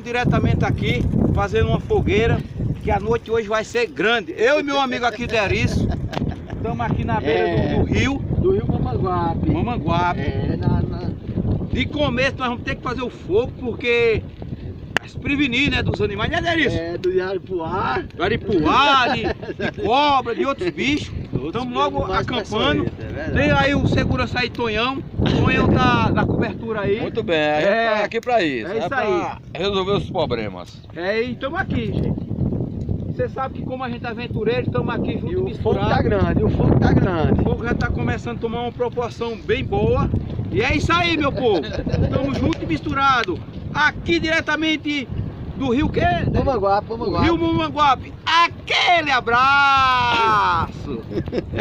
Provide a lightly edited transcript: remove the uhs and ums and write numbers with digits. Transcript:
diretamente aqui, fazendo uma fogueira, que a noite hoje vai ser grande. Eu e meu amigo aqui, Deriço, estamos aqui na beira do rio. Do rio Mamanguape. Mamanguape. Na... De começo nós vamos ter que fazer o fogo, porque se prevenir, né, dos animais, né, Deriço? Do Aripuá. Do Aripuá, de cobra, de outros bichos. Estamos logo acampando. Tem aí o segurança aí, Tonhão. Tonhão tá na cobertura aí. Muito bem, a gente tá aqui pra isso. É isso pra aí. resolver os problemas. E estamos aqui, gente. Você sabe que como a gente é aventureiro, estamos aqui juntos, E o misturados. fogo tá grande, o fogo tá grande. O fogo já tá começando a tomar uma proporção bem boa. E é isso aí, meu povo. Estamos juntos e misturados. Aqui diretamente do rio que? Mamanguape. Rio Mamanguape. Aquele abraço!